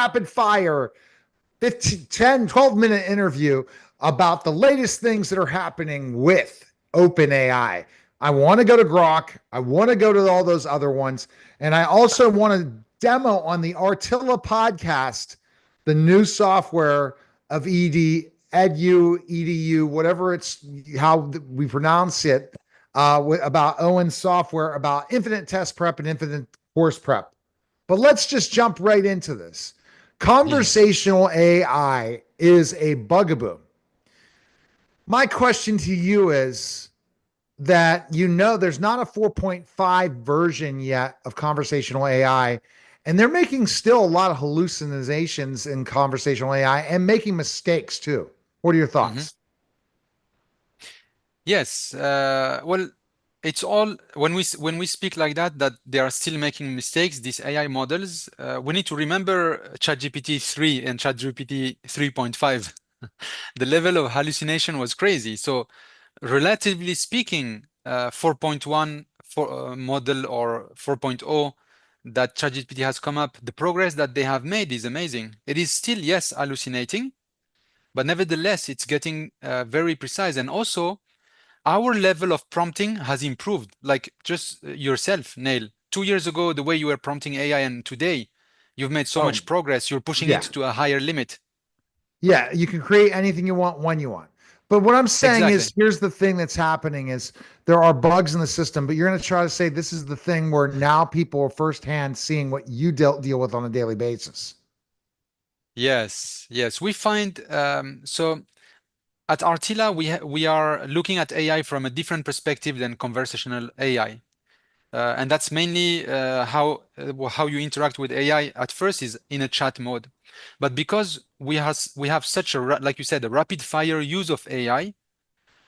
rapid fire 15, 10, 12-minute interview about the latest things that are happening with OpenAI. I want to go to Grok. I want to go to all those other ones. And I also want to demo on the Artilla podcast, the new software of edu, whatever it's how we pronounce it, about Owen's software, about infinite test prep and infinite course prep. But let's just jump right into this. Yes. Conversational AI is a bugaboo. My question to you is that there's not a 4.5 version yet of conversational AI, and they're making still a lot of hallucinations in conversational AI and making mistakes too. What are your Mhm. thoughts? Yes. Well, it's all when we speak like that they are still making mistakes. These AI models. We need to remember ChatGPT 3 and ChatGPT 3.5. The level of hallucination was crazy. So, relatively speaking, 4.1 model or 4.0 that ChatGPT has come up, the progress that they have made is amazing. It is still, yes, hallucinating, but nevertheless, it's getting very precise. And also, our level of prompting has improved. Like just yourself, Neil. 2 years ago, the way you were prompting AI, and today, you've made so Oh, much progress. You're pushing it yeah. to a higher limit. Yeah, you can create anything you want when you want. But what I'm saying is, Exactly. here's the thing that's happening is there are bugs in the system, but you're going to try to say this is the thing where now people are firsthand seeing what you deal with on a daily basis. Yes, yes. We find so at Artila, we are looking at AI from a different perspective than conversational AI. And that's mainly how you interact with AI at first is in a chat mode. But because we have such like you said, a rapid fire use of AI,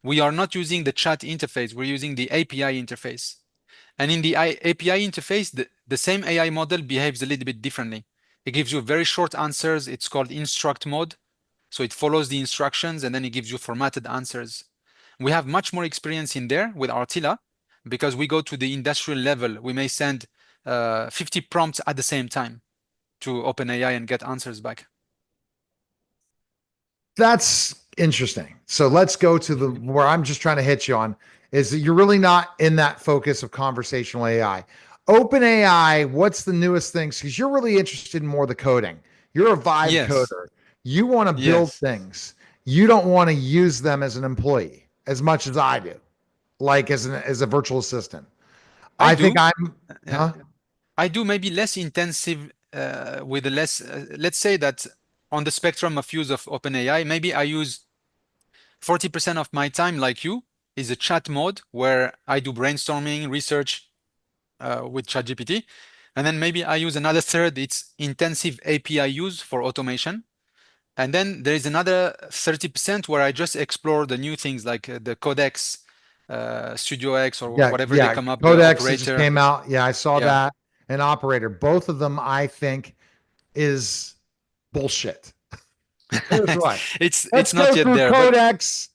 we are not using the chat interface, we're using the API interface. And in the API interface, the same AI model behaves a little bit differently. It gives you very short answers. It's called instruct mode. So it follows the instructions and then it gives you formatted answers. We have much more experience in there with Artilla because we go to the industrial level. We may send 50 prompts at the same time to OpenAI and get answers back. That's interesting. So let's go to the where I'm just trying to hit you on is that you're really not in that focus of conversational AI. Open AI, what's the newest things? Because you're really interested in more the coding. You're a vibe Yes, coder. You want to build yes, things. You don't want to use them as an employee as much as I do, like as a virtual assistant. I I think do. I'm, Yeah, huh? I do maybe less intensive with the less, let's say that on the spectrum of use of OpenAI, maybe I use 40% of my time, like you, is a chat mode where I do brainstorming, research with ChatGPT. And then maybe I use another third, it's intensive API use for automation. And then there is another 30% where I just explore the new things like the Codex, Studio X, or Yeah, whatever they yeah. come up, the Codex that just operator. came out. Yeah, I saw Yeah. that. And Operator. Both of them, I think, is bullshit. Here's why. It's Let's go not yet through there, but Codex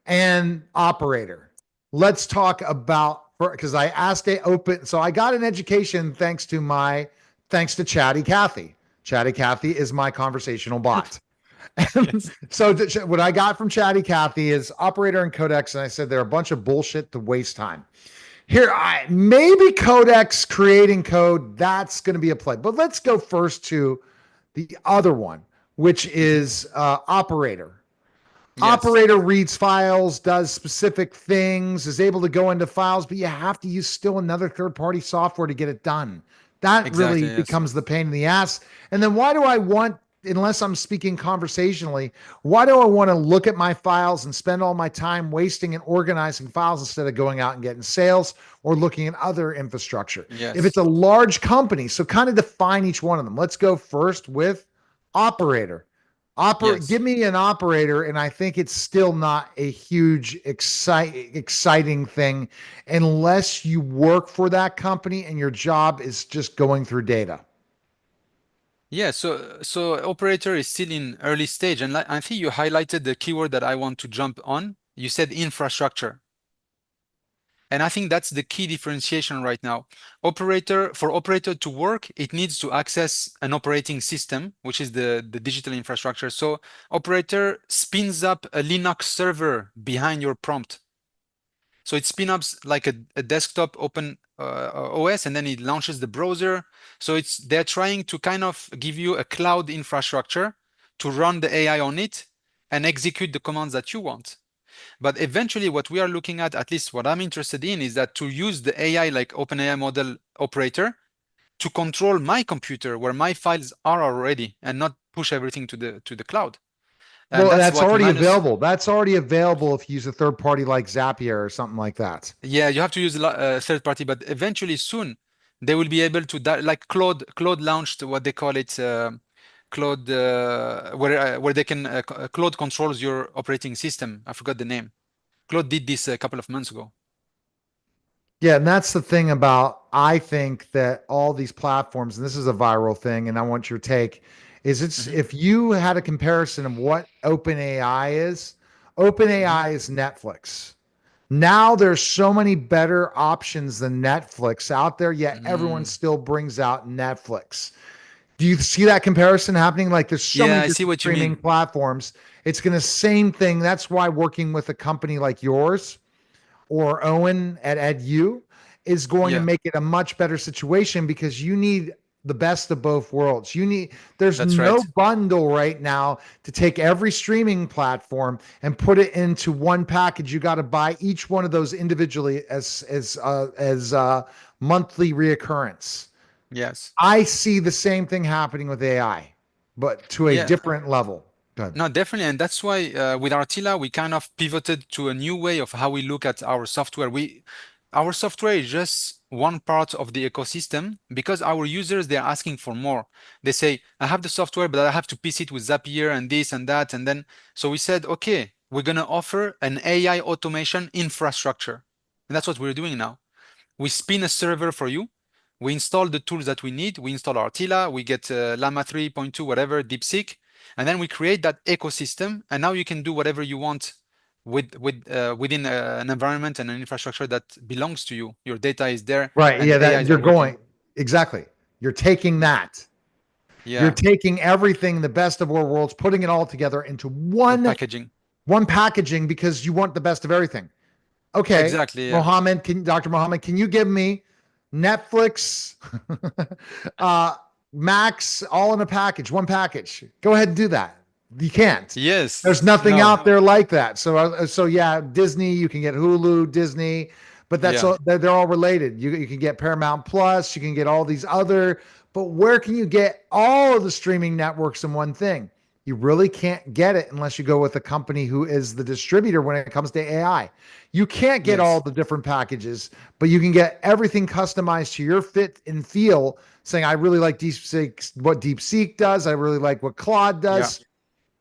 and Operator. Let's talk about because I asked it open. So I got an education thanks to Chatty Cathy. Chatty Cathy is my conversational bot. And yes. so what I got from Chatty Cathy is Operator and Codex, and I said they're a bunch of bullshit to waste time. Here, maybe Codex creating code, that's going to be a play. But let's go first to the other one, which Mhm. is Operator. Yes, Operator reads files, does specific things, is able to go into files, but you have to use still another third party software to get it done. That exactly. really Yes. becomes the pain in the ass. And then why do I want, unless I'm speaking conversationally, why do I want to look at my files and spend all my time wasting and organizing files instead of going out and getting sales or looking at other infrastructure? If it's Yes. a large company, so kind of define each one of them. Let's go first with Operator. Yes. Give me an operator, and I think it's still not a huge, exciting thing unless you work for that company and your job is just going through data. Yeah, so operator is still in early stage, and I think you highlighted the keyword that I want to jump on. You said infrastructure. And I think that's the key differentiation right now. For operator to work, it needs to access an operating system, which is the digital infrastructure. So operator spins up a Linux server behind your prompt. So it spins up like a desktop open OS, and then it launches the browser. So they're trying to kind of give you a cloud infrastructure to run the AI on it and execute the commands that you want. But eventually, what we are looking at least what I'm interested in, is that to use the AI like OpenAI model operator to control my computer where my files are already, and not push everything to the cloud. And Well, that's that's what already Manus. available. That's already available if you use a third party like Zapier or something like that. Yeah, you have to use third party, but eventually soon they will be able to like Claude launched what they call it, Claude, where they can Claude controls your operating system. I forgot the name. Claude did this a couple of months ago. Yeah, and that's the thing about, I think that all these platforms, and this is a viral thing, and I want your take, is it's Hmm. if you had a comparison of what Hmm. OpenAI is Netflix. Now there's so many better options than Netflix out there, yet everyone Mm. still brings out Netflix. Do you see that comparison happening? Like there's so Yeah, many I see different what you streaming mean. platforms. It's going to same thing. That's why working with a company like yours or Owen at EdU is going to Yeah, make it a much better situation, because you need the best of both worlds. There's that's no right. bundle right now to take every streaming platform and put it into one package. You got to buy each one of those individually as monthly reoccurrence. Yes. I see the same thing happening with AI, but to a Yeah. different level. Good. No, definitely. And that's why with Artila, we kind of pivoted to a new way of how we look at our software. Our software is just one part of the ecosystem, because our users, they're asking for more. They say, I have the software, but I have to piece it with Zapier and this and that. And then, so we said, okay, we're going to offer an AI automation infrastructure. And that's what we're doing now. We spin a server for you. We install the tools that we need. We install Artila, we get Llama 3.2, whatever, DeepSeek, and then we create that ecosystem. And now you can do whatever you want within an environment and an infrastructure that belongs to you. Your data is there, Right. and Yeah, the that AIs you're are working. going exactly. You're taking Yeah, that. You're yeah, taking everything, the best of our worlds, putting it all together into with one packaging. one packaging, because you want the best of everything. Okay, Exactly. Yeah, Mohammed, Dr. Mohammed, can you give me Netflix, uh, Max, all in a package, one package? Go ahead and do that. You can't. There's yes, nothing no, out there like that. So yeah, Disney, you can get Hulu, Disney, but that's yeah, all. They're all related. You can get Paramount Plus, you can get all these other. But where can you get all of the streaming networks in one thing? You really can't get it unless you go with a company who is the distributor when it comes to AI. You can't get all yes, the different packages, but you can get everything customized to your fit and feel, saying, I really like DeepSeek, what DeepSeek does. I really like what Claude yeah, does.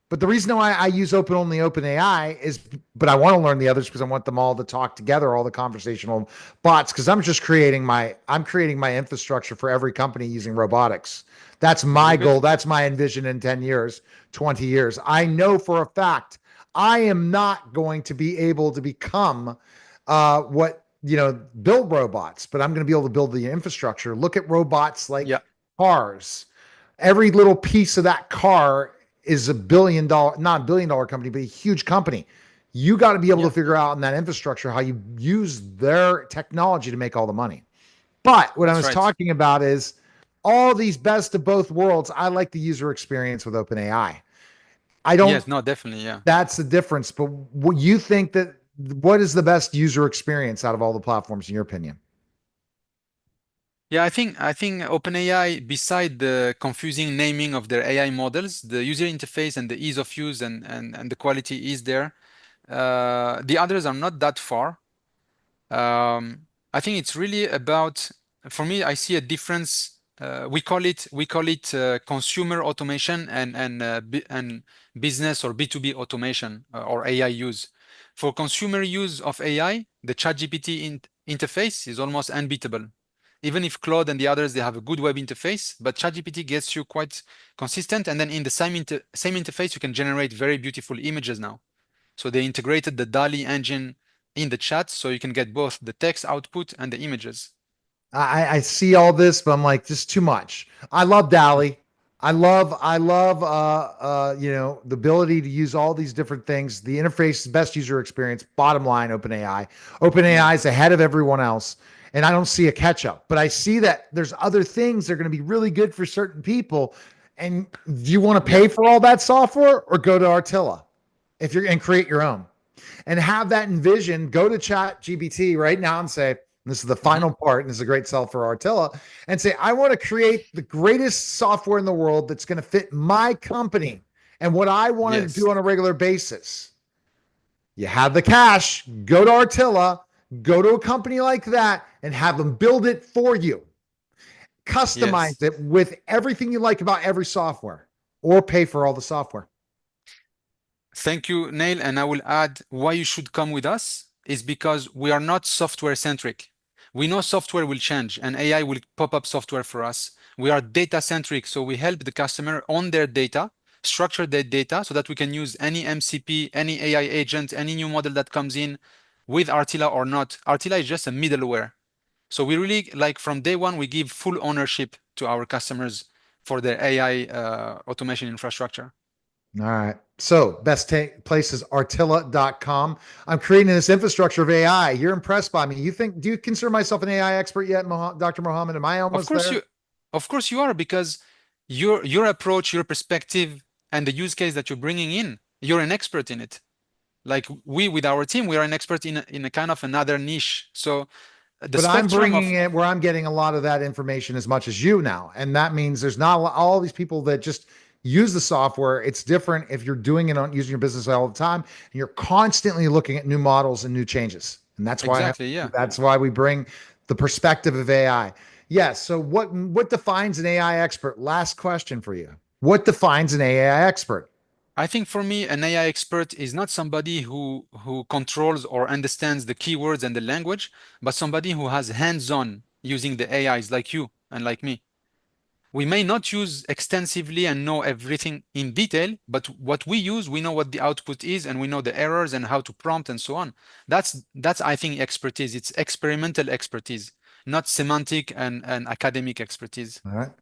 But the reason why I use OpenAI is, but I want to learn the others because I want them all to talk together, all the conversational bots, because I'm creating my infrastructure for every company using robotics. That's very my good. goal. That's my envision in 10 years, 20 years. I know for a fact I am not going to be able to become what, build robots, but I'm going to be able to build the infrastructure. Look at robots Yeah, like cars. Every little piece of that car is $1 billion, not $1 billion company, but a huge company. You got to be able to yeah, figure out in that infrastructure how you use their technology to make all the money. But what I that's was right. talking about is all these best of both worlds. I like the user experience with OpenAI. I don't, Yes, no, definitely. Yeah. that's the difference. But what you think that, what is the best user experience out of all the platforms in your opinion? Yeah, I think OpenAI, beside the confusing naming of their AI models, the user interface and the ease of use and the quality is there. The others are not that far. I think it's really about, for me, I see a difference. We call it consumer automation and business or B2B automation or AI use. For consumer use of AI, the ChatGPT interface is almost unbeatable. Even if Claude and the others they have a good web interface, but ChatGPT gets you quite consistent, and then in the same interface you can generate very beautiful images now. So they integrated the DALI engine in the chat so you can get both the text output and the images. I see all this, but I'm like, just too much. I love DALI. The ability to use all these different things. The interface is best user experience. Bottom line, OpenAI. Yeah. OpenAI is ahead of everyone else, and I don't see a catch up. But I see that there's other things that are going to be really good for certain people. And do you want to Yeah. pay for all that software or go to Artilla if you're and create your own and have that envision? Go to Chat GPT right now and say, this is the Hmm. final part, and this is a great sell for Artilla, and say, I want to create the greatest software in the world that's going to fit my company and what I wanted to Yes. do on a regular basis. You have the cash, go to Artilla, go to a company like that, and have them build it for you. Yes. Customize it with everything you like about every software, or pay for all the software. Thank you, Neil. And I will add why you should come with us is because we are not software centric. We know software will change and AI will pop up software for us. We are data centric. So we help the customer on their data, structure their data so that we can use any MCP, any AI agent, any new model that comes in with Artilla or not. Artilla is just a middleware. So we really like from day one, we give full ownership to our customers for their AI automation infrastructure. All right. So place is artilla.com. I'm creating this infrastructure of AI. You're impressed by me. Do you consider myself an AI expert yet, Dr. Mohammed? Am I Of almost course there? you, of course you are because your approach, your perspective, and the use case that you're bringing in, you're an expert in it. Like we with our team, we are an expert in a kind of another niche. So the But I'm spectrum bringing of it where I'm getting a lot of that information as much as you now. And that means there's not all these people that just use the software. It's different if you're doing it on using your business all the time and you're constantly looking at new models and new changes. And exactly, yeah. that's why we bring the perspective of AI. Yes. So what defines an AI expert? Last question for you. What defines an AI expert? I think for me, an AI expert is not somebody who controls or understands the keywords and the language, but somebody who has hands-on using the AIs like you and like me. We may not use extensively and know everything in detail, but what we use, we know what the output is and we know the errors and how to prompt and so on. That's I think expertise. It's experimental expertise, not semantic and academic expertise. All right.